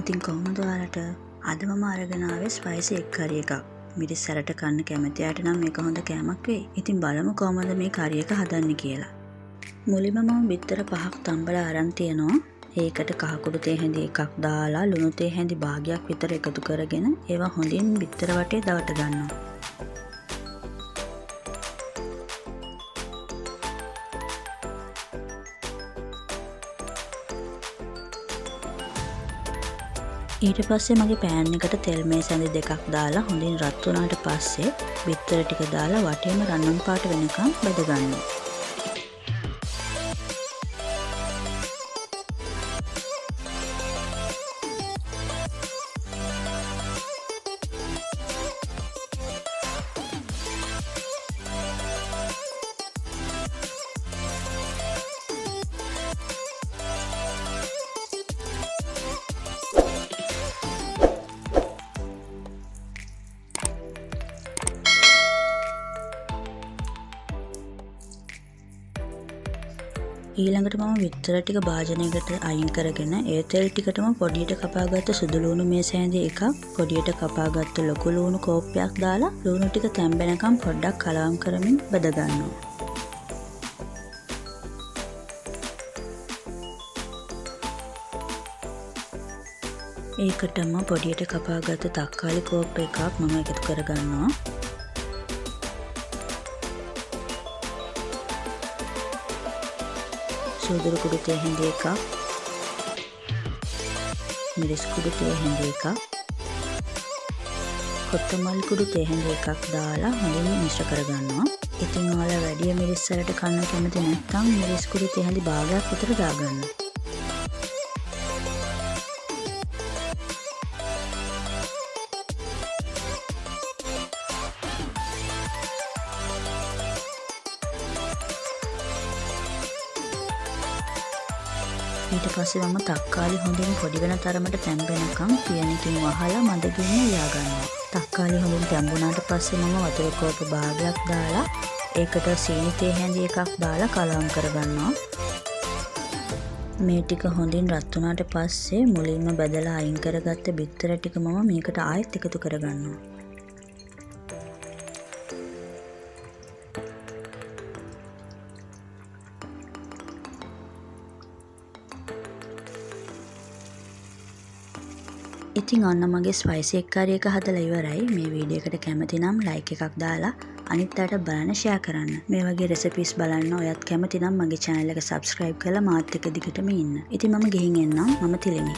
ඉතින් කොහොමද ඔයාලට අද මම අරගෙන ආවේ ස්පයිසි එග් කරි එකක්. මිරිස් සැරට කන්න කැමති අයට නම් මේක හොඳ කෑමක් වෙයි. ඉතින් බලමු කොහොමද මේ කරි එක හදන්නේ කියලා. මුලින්ම මම බිත්තර 5ක් තම්බලා අරන් තියනවා. ඒකට කහ කුඩු තේ හැඳි එකක් දාලා ලුණු තේ හැඳි භාගයක් විතර එකතු කරගෙන ඒවා හොඳින් බිත්තර වටේ දවට ගන්නවා. ඊට පස්සේ මගේ පෑන් එකට තෙල් මේ සැඳි දෙකක් දාලා හොඳින් රත් වුණාට පස්සේ බිත්තර ටික දාලා වටේම රන්වන් පාට වෙනකම් බැද ගන්නවා. ඊළඟට මම බිත්තර ටික භාජනයකට අයින් කරගෙන ඒ තෙල් ටිකටම පොඩියට කපාගත්ත සුදු ලුණු මේ සෑඳි එකක් පොඩියට කපාගත්ත ලොකු ලුණු කෝප්පයක් දාලා ලුණු ටික තැම්බෙනකම් පොඩ්ඩක් කලවම් කරමින් බද ගන්නවා. ඒකටම පොඩියට කපාගත්ත තක්කාලි කෝප්ප එකක් මම එකතු කරගන්නවා. සුදුරු කුඩු තේ හැඳි එකක්, මිරිස් කුඩු තේ හැඳි එකක්, කොත්තමල්ලි කුඩු තේ හැඳි එකක් දාලා හොඳින් මිශ්‍ර කරගන්නවා. ඉතින් ඔයාලා වැඩි මිරිස් සැරට කන්න කැමති නැත්නම් මිරිස් කුඩු තේ හැඳි භාගයක් විතර දාගන්න. ඊට පස්සේ මම තක්කාලි හොඳින් පොඩි වෙන තරමට තැම්බෙනකම් පියනකින් වහලා මද ගින්න ලියා ගන්නවා. තක්කාලි හොඳින් තැම්බුණාට පස්සේ මම වතුර කෝප භාගයක් දාලා ඒකට සීනි තේ හැඳි එකක් දාලා කලවම් කරගන්නවා. මේ ටික හොඳින් රත් වුණාට පස්සේ මුලින්ම බදලා අයින් කරගත්ත බිත්තර ටික මම මේකට ආයෙත් එකතු කරගන්නවා. ඉතින් ඔන්න මගේ ස්පයිසි එග් කරි එක හදලා ඉවරයි. මේ වීඩියෝ එකට කැමති නම් ලයික් එකක් දාලා අනිත් අයට බලන්න ෂෙයා කරන්න. මේ වගේ රෙසිපීස් බලන්න ඔයත් කැමති නම් මගේ channel එක subscribe කරලා මාත් එක්ක දිගටම ඉන්න. ඉතින් මම ගිහින් එන්නම්. මම තිලිනි.